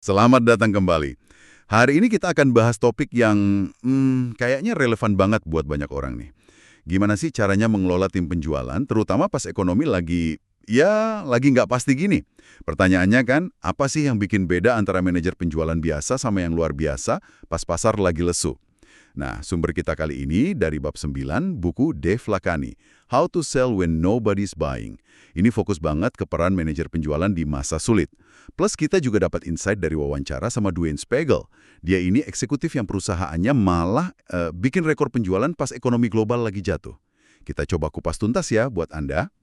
Selamat datang kembali. Hari ini kita akan bahas topik yang kayaknya relevan banget buat banyak orang nih. Gimana sih caranya mengelola tim penjualan, terutama pas ekonomi lagi nggak pasti gini. Pertanyaannya kan, apa sih yang bikin beda antara manajer penjualan biasa sama yang luar biasa pas pasar lagi lesu? Nah, sumber kita kali ini dari bab 9, buku Dave Lakhani, How to Sell When Nobody's Buying. Ini fokus banget ke peran manajer penjualan di masa sulit. Plus kita juga dapat insight dari wawancara sama Dwayne Spiegel. Dia ini eksekutif yang perusahaannya malah bikin rekor penjualan pas ekonomi global lagi jatuh. Kita coba kupas tuntas ya buat Anda.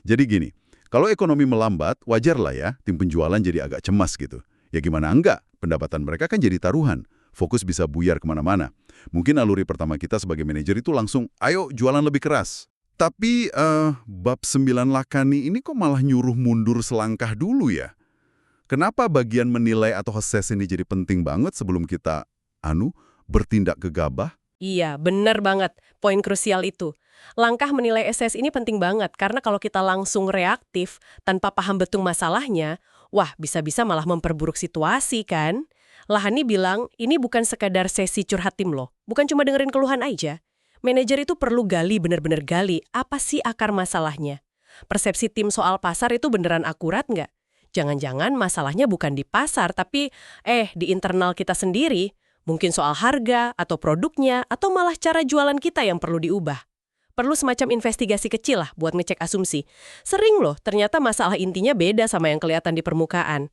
Jadi gini, kalau ekonomi melambat, wajar lah ya tim penjualan jadi agak cemas gitu. Ya gimana enggak, pendapatan mereka kan jadi taruhan. Fokus bisa buyar kemana-mana. Mungkin naluri pertama kita sebagai manajer itu langsung, ayo jualan lebih keras. Tapi bab 9 Lakhani ini kok malah nyuruh mundur selangkah dulu ya? Kenapa bagian menilai atau assess ini jadi penting banget sebelum kita bertindak gegabah? Iya, benar banget. Poin krusial itu. Langkah menilai SS ini penting banget karena kalau kita langsung reaktif tanpa paham betul masalahnya, wah bisa-bisa malah memperburuk situasi kan? Lahani bilang, ini bukan sekadar sesi curhat tim loh. Bukan cuma dengerin keluhan aja. Manajer itu perlu gali, bener-bener gali, apa sih akar masalahnya? Persepsi tim soal pasar itu beneran akurat nggak? Jangan-jangan masalahnya bukan di pasar, tapi di internal kita sendiri. Mungkin soal harga, atau produknya, atau malah cara jualan kita yang perlu diubah. Perlu semacam investigasi kecil lah buat ngecek asumsi. Sering loh, ternyata masalah intinya beda sama yang kelihatan di permukaan.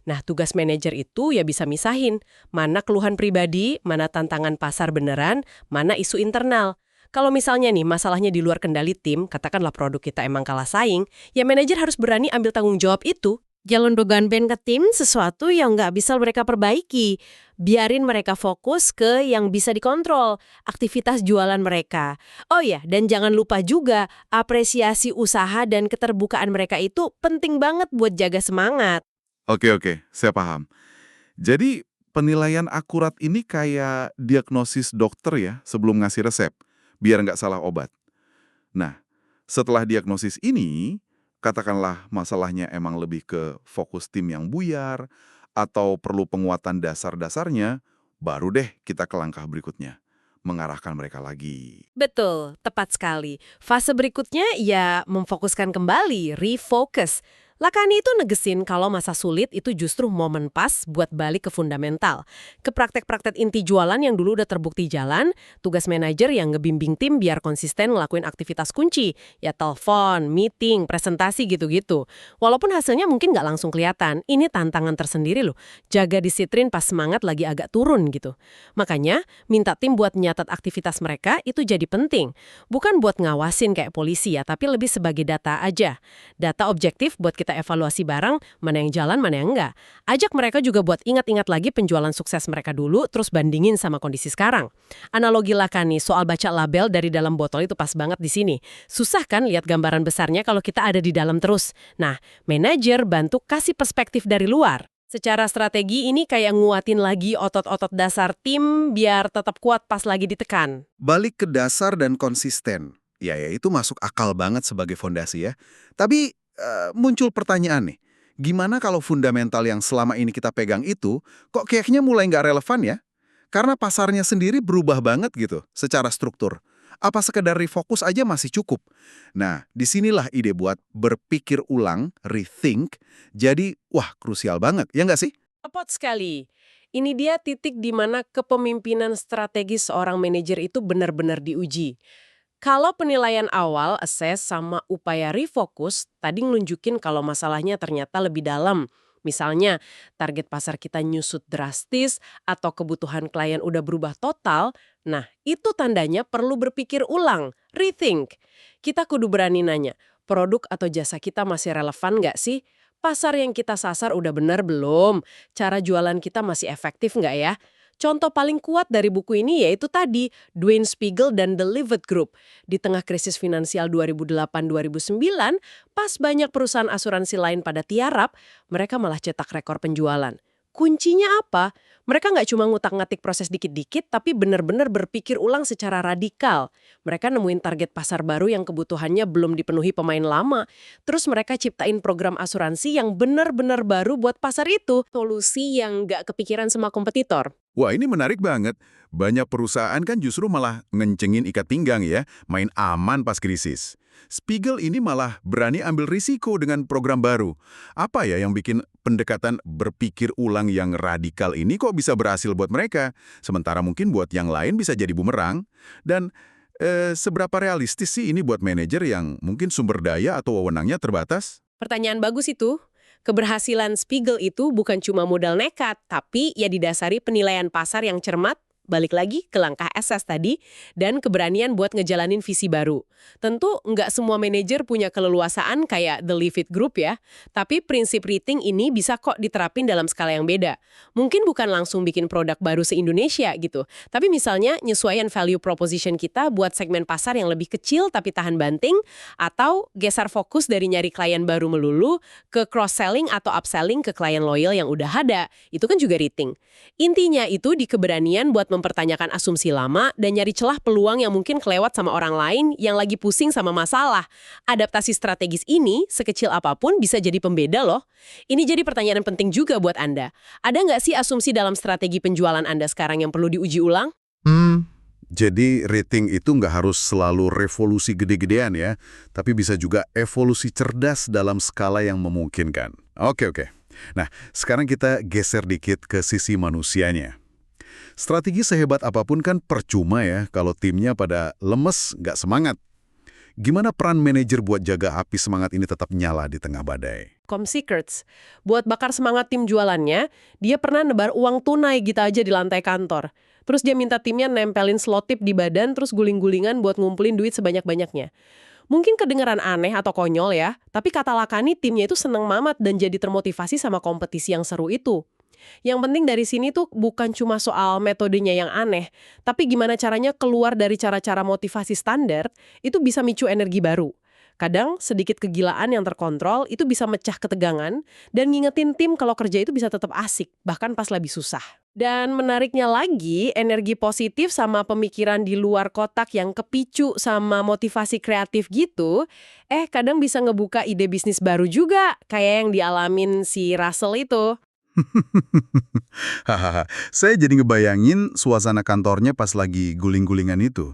Nah, tugas manajer itu ya bisa misahin. Mana keluhan pribadi, mana tantangan pasar beneran, mana isu internal. Kalau misalnya nih masalahnya di luar kendali tim, katakanlah produk kita emang kalah saing, ya manajer harus berani ambil tanggung jawab itu. Jangan beban ke tim sesuatu yang nggak bisa mereka perbaiki. Biarin mereka fokus ke yang bisa dikontrol, aktivitas jualan mereka. Oh ya, dan jangan lupa juga apresiasi usaha dan keterbukaan mereka itu penting banget buat jaga semangat. Oke, saya paham. Jadi penilaian akurat ini kayak diagnosis dokter ya sebelum ngasih resep, biar nggak salah obat. Nah, setelah diagnosis ini, katakanlah masalahnya emang lebih ke fokus tim yang buyar, atau perlu penguatan dasar-dasarnya, baru deh kita ke langkah berikutnya, mengarahkan mereka lagi. Betul, tepat sekali. Fase berikutnya ya memfokuskan kembali, refocus. Lakhani itu negesin kalau masa sulit itu justru momen pas buat balik ke fundamental. Ke praktek-praktek inti jualan yang dulu udah terbukti jalan, tugas manajer yang ngebimbing tim biar konsisten ngelakuin aktivitas kunci. Ya telepon, meeting, presentasi gitu-gitu. Walaupun hasilnya mungkin nggak langsung kelihatan, ini tantangan tersendiri loh. Jaga disiplin pas semangat lagi agak turun gitu. Makanya, minta tim buat nyatat aktivitas mereka itu jadi penting. Bukan buat ngawasin kayak polisi ya, tapi lebih sebagai data aja. Data objektif buat kita evaluasi bareng, mana yang jalan, mana yang enggak. Ajak mereka juga buat ingat-ingat lagi penjualan sukses mereka dulu, terus bandingin sama kondisi sekarang. Analogi Lakhani soal baca label dari dalam botol itu pas banget di sini. Susah kan lihat gambaran besarnya kalau kita ada di dalam terus. Nah, manajer bantu kasih perspektif dari luar. Secara strategi ini kayak nguatin lagi otot-otot dasar tim biar tetap kuat pas lagi ditekan. Balik ke dasar dan konsisten. Ya, itu masuk akal banget sebagai fondasi ya. Tapi muncul pertanyaan nih. Gimana kalau fundamental yang selama ini kita pegang itu kok kayaknya mulai nggak relevan ya? Karena pasarnya sendiri berubah banget gitu secara struktur. Apa sekedar refokus aja masih cukup? Nah, disinilah ide buat berpikir ulang, rethink, jadi wah krusial banget, ya nggak sih? Tepat sekali. Ini dia titik di mana kepemimpinan strategis seorang manajer itu benar-benar diuji. Kalau penilaian awal, assess, sama upaya refocus, tadi nunjukin kalau masalahnya ternyata lebih dalam. Misalnya, target pasar kita nyusut drastis atau kebutuhan klien udah berubah total, nah itu tandanya perlu berpikir ulang, rethink. Kita kudu berani nanya, produk atau jasa kita masih relevan nggak sih? Pasar yang kita sasar udah benar belum? Cara jualan kita masih efektif nggak ya? Contoh paling kuat dari buku ini yaitu tadi, Dwayne Spiegel dan The Livet Group. Di tengah krisis finansial 2008-2009, pas banyak perusahaan asuransi lain pada tiarap, mereka malah cetak rekor penjualan. Kuncinya apa? Mereka nggak cuma ngutak-ngatik proses dikit-dikit, tapi benar-benar berpikir ulang secara radikal. Mereka nemuin target pasar baru yang kebutuhannya belum dipenuhi pemain lama. Terus mereka ciptain program asuransi yang benar-benar baru buat pasar itu. Solusi yang nggak kepikiran sama kompetitor. Wah, ini menarik banget. Banyak perusahaan kan justru malah ngencengin ikat pinggang ya, main aman pas krisis. Spiegel ini malah berani ambil risiko dengan program baru. Apa ya yang bikin pendekatan berpikir ulang yang radikal ini kok bisa berhasil buat mereka? Sementara mungkin buat yang lain bisa jadi bumerang. Dan seberapa realistis sih ini buat manajer yang mungkin sumber daya atau wewenangnya terbatas? Pertanyaan bagus itu. Keberhasilan Spiegel itu bukan cuma modal nekat, tapi ya didasari penilaian pasar yang cermat, balik lagi ke langkah SS tadi, dan keberanian buat ngejalanin visi baru. Tentu nggak semua manajer punya keleluasaan kayak The Leavitt Group ya, tapi prinsip rating ini bisa kok diterapin dalam skala yang beda. Mungkin bukan langsung bikin produk baru se-Indonesia gitu, tapi misalnya nyesuaian value proposition kita buat segmen pasar yang lebih kecil tapi tahan banting, atau geser fokus dari nyari klien baru melulu ke cross-selling atau upselling ke klien loyal yang udah ada. Itu kan juga rating. Intinya itu di keberanian buat mempertanyakan asumsi lama dan nyari celah peluang yang mungkin kelewat sama orang lain yang lagi pusing sama masalah. Adaptasi strategis ini, sekecil apapun, bisa jadi pembeda loh. Ini jadi pertanyaan penting juga buat Anda. Ada nggak sih asumsi dalam strategi penjualan Anda sekarang yang perlu diuji ulang? Jadi rating itu nggak harus selalu revolusi gede-gedean ya, tapi bisa juga evolusi cerdas dalam skala yang memungkinkan. Oke. Nah, sekarang kita geser dikit ke sisi manusianya. Strategi sehebat apapun kan percuma ya kalau timnya pada lemes, nggak semangat. Gimana peran manajer buat jaga api semangat ini tetap nyala di tengah badai? Com Secrets. Buat bakar semangat tim jualannya, dia pernah nebar uang tunai gitu aja di lantai kantor. Terus dia minta timnya nempelin selotip di badan terus guling-gulingan buat ngumpulin duit sebanyak-banyaknya. Mungkin kedengeran aneh atau konyol ya, tapi kata Lakani timnya itu seneng mamat dan jadi termotivasi sama kompetisi yang seru itu. Yang penting dari sini tuh bukan cuma soal metodenya yang aneh, tapi gimana caranya keluar dari cara-cara motivasi standar, itu bisa micu energi baru. Kadang sedikit kegilaan yang terkontrol itu bisa mecah ketegangan dan ngingetin tim kalau kerja itu bisa tetap asik, bahkan pas lagi susah. Dan menariknya lagi, energi positif sama pemikiran di luar kotak yang kepicu sama motivasi kreatif gitu, kadang bisa ngebuka ide bisnis baru juga, kayak yang dialamin si Russell itu. Hahaha, saya jadi ngebayangin suasana kantornya pas lagi guling-gulingan itu.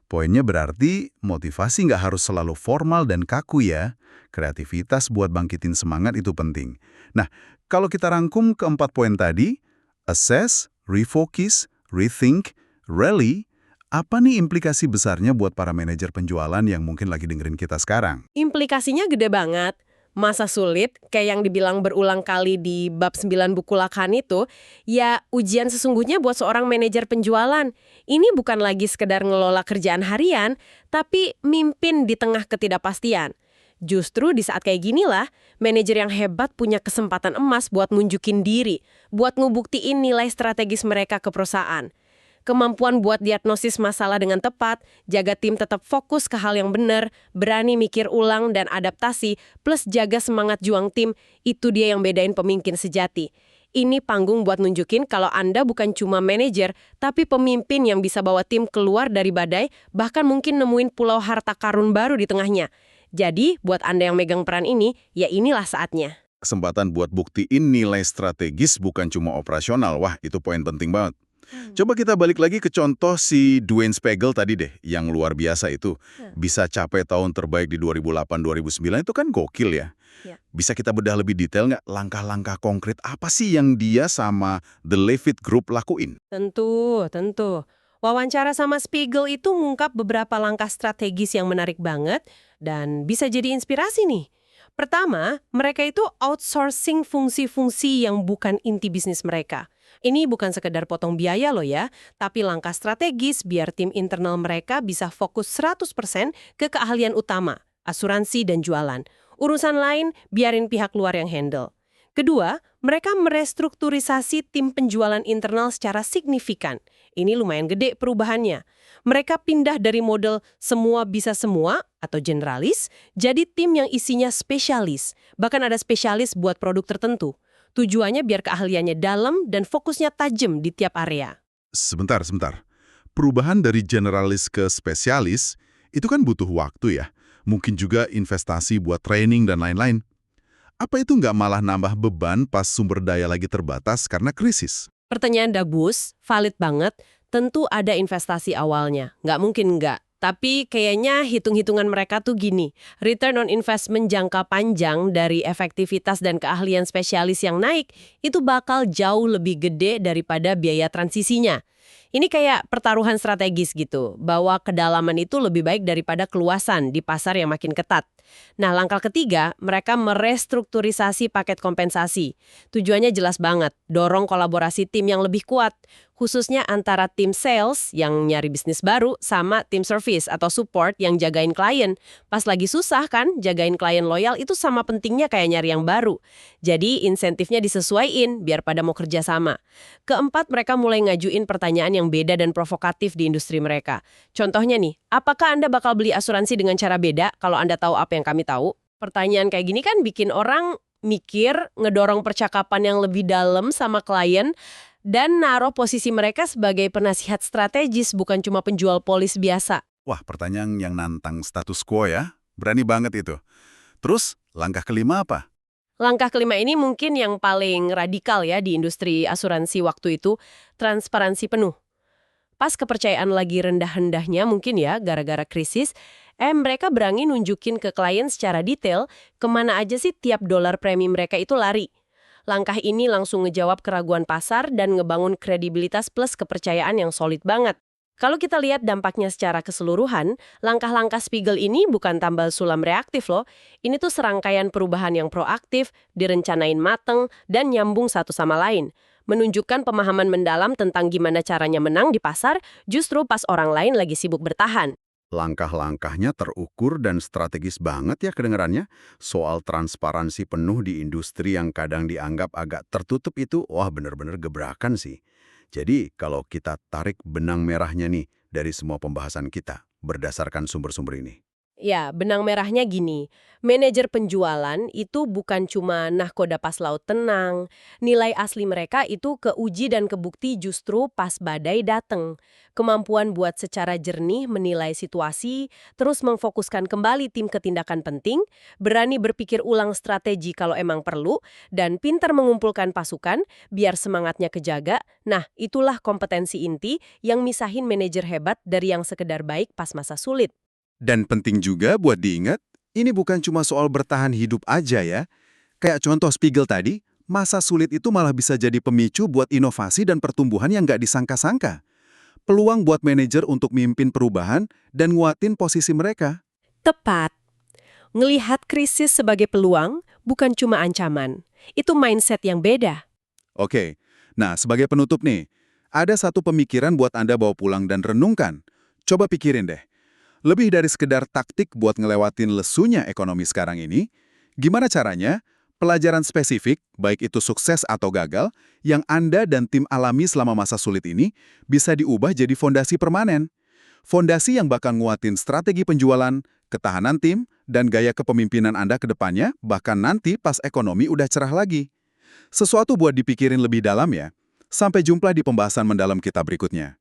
Poinnya berarti motivasi nggak harus selalu formal dan kaku ya. Kreativitas buat bangkitin semangat itu penting. Nah, kalau kita rangkum keempat poin tadi, assess, refocus, rethink, rally, apa nih implikasi besarnya buat para manajer penjualan yang mungkin lagi dengerin kita sekarang? Implikasinya gede banget. Masa sulit, kayak yang dibilang berulang kali di bab 9 buku Lakan itu, ya ujian sesungguhnya buat seorang manajer penjualan. Ini bukan lagi sekedar ngelola kerjaan harian, tapi mimpin di tengah ketidakpastian. Justru di saat kayak ginilah, manajer yang hebat punya kesempatan emas buat nunjukin diri, buat ngebuktiin nilai strategis mereka ke perusahaan. Kemampuan buat diagnosis masalah dengan tepat, jaga tim tetap fokus ke hal yang benar, berani mikir ulang dan adaptasi, plus jaga semangat juang tim, itu dia yang bedain pemimpin sejati. Ini panggung buat nunjukin kalau Anda bukan cuma manajer, tapi pemimpin yang bisa bawa tim keluar dari badai, bahkan mungkin nemuin pulau harta karun baru di tengahnya. Jadi, buat Anda yang megang peran ini, ya inilah saatnya. Kesempatan buat buktiin nilai strategis bukan cuma operasional. Wah, itu poin penting banget. Coba kita balik lagi ke contoh si Dwayne Spiegel tadi deh, yang luar biasa itu. Bisa capai tahun terbaik di 2008-2009 itu kan gokil ya. Bisa kita bedah lebih detail nggak langkah-langkah konkret apa sih yang dia sama The Leavitt Group lakuin? Tentu. Wawancara sama Spiegel itu ngungkap beberapa langkah strategis yang menarik banget dan bisa jadi inspirasi nih. Pertama, mereka itu outsourcing fungsi-fungsi yang bukan inti bisnis mereka. Ini bukan sekedar potong biaya loh ya, tapi langkah strategis biar tim internal mereka bisa fokus 100% ke keahlian utama, asuransi dan jualan. Urusan lain biarin pihak luar yang handle. Kedua, mereka merestrukturisasi tim penjualan internal secara signifikan. Ini lumayan gede perubahannya. Mereka pindah dari model semua bisa semua atau generalis, jadi tim yang isinya spesialis. Bahkan ada spesialis buat produk tertentu. Tujuannya biar keahliannya dalam dan fokusnya tajam di tiap area. Sebentar. Perubahan dari generalis ke spesialis itu kan butuh waktu ya. Mungkin juga investasi buat training dan lain-lain. Apa itu nggak malah nambah beban pas sumber daya lagi terbatas karena krisis? Pertanyaan bagus, valid banget. Tentu ada investasi awalnya. Nggak mungkin nggak. Tapi kayaknya hitung-hitungan mereka tuh gini. Return on investment jangka panjang dari efektivitas dan keahlian spesialis yang naik itu bakal jauh lebih gede daripada biaya transisinya. Ini kayak pertaruhan strategis gitu, bahwa kedalaman itu lebih baik daripada keluasan di pasar yang makin ketat. Nah, langkah ketiga, mereka merestrukturisasi paket kompensasi. Tujuannya jelas banget, dorong kolaborasi tim yang lebih kuat, khususnya antara tim sales yang nyari bisnis baru sama tim service atau support yang jagain klien. Pas lagi susah kan, jagain klien loyal itu sama pentingnya kayak nyari yang baru. Jadi, insentifnya disesuaiin biar pada mau kerja sama. Keempat, mereka mulai ngajuin pertanyaan yang beda dan provokatif di industri mereka. Contohnya nih, apakah Anda bakal beli asuransi dengan cara beda kalau Anda tahu apa yang kami tahu? Pertanyaan kayak gini kan bikin orang mikir, ngedorong percakapan yang lebih dalam sama klien, dan naruh posisi mereka sebagai penasihat strategis, bukan cuma penjual polis biasa. Wah, pertanyaan yang nantang status quo ya. Berani banget itu. Terus, langkah kelima apa? Langkah kelima ini mungkin yang paling radikal ya di industri asuransi waktu itu, transparansi penuh. Pas kepercayaan lagi rendah-rendahnya mungkin ya, gara-gara krisis, mereka berani nunjukin ke klien secara detail kemana aja sih tiap dolar premi mereka itu lari. Langkah ini langsung ngejawab keraguan pasar dan ngebangun kredibilitas plus kepercayaan yang solid banget. Kalau kita lihat dampaknya secara keseluruhan, langkah-langkah Spiegel ini bukan tambal sulam reaktif loh. Ini tuh serangkaian perubahan yang proaktif, direncanain mateng, dan nyambung satu sama lain. Menunjukkan pemahaman mendalam tentang gimana caranya menang di pasar, justru pas orang lain lagi sibuk bertahan. Langkah-langkahnya terukur dan strategis banget ya kedengarannya. Soal transparansi penuh di industri yang kadang dianggap agak tertutup itu, wah bener-bener gebrakan sih. Jadi kalau kita tarik benang merahnya nih dari semua pembahasan kita berdasarkan sumber-sumber ini. Ya, benang merahnya gini, manajer penjualan itu bukan cuma nahkoda pas laut tenang. Nilai asli mereka itu keuji dan kebukti justru pas badai dateng. Kemampuan buat secara jernih menilai situasi, terus memfokuskan kembali tim ke tindakan penting, berani berpikir ulang strategi kalau emang perlu, dan pintar mengumpulkan pasukan biar semangatnya kejaga. Nah, itulah kompetensi inti yang misahin manajer hebat dari yang sekedar baik pas masa sulit. Dan penting juga buat diingat, ini bukan cuma soal bertahan hidup aja ya. Kayak contoh Spiegel tadi, masa sulit itu malah bisa jadi pemicu buat inovasi dan pertumbuhan yang nggak disangka-sangka. Peluang buat manajer untuk mimpin perubahan dan nguatin posisi mereka. Tepat. Ngelihat krisis sebagai peluang bukan cuma ancaman. Itu mindset yang beda. Oke, nah sebagai penutup nih, ada satu pemikiran buat Anda bawa pulang dan renungkan. Coba pikirin deh. Lebih dari sekedar taktik buat ngelewatin lesunya ekonomi sekarang ini, gimana caranya pelajaran spesifik, baik itu sukses atau gagal, yang Anda dan tim alami selama masa sulit ini bisa diubah jadi fondasi permanen. Fondasi yang bakal nguatin strategi penjualan, ketahanan tim, dan gaya kepemimpinan Anda ke depannya, bahkan nanti pas ekonomi udah cerah lagi. Sesuatu buat dipikirin lebih dalam ya. Sampai jumpa di pembahasan mendalam kita berikutnya.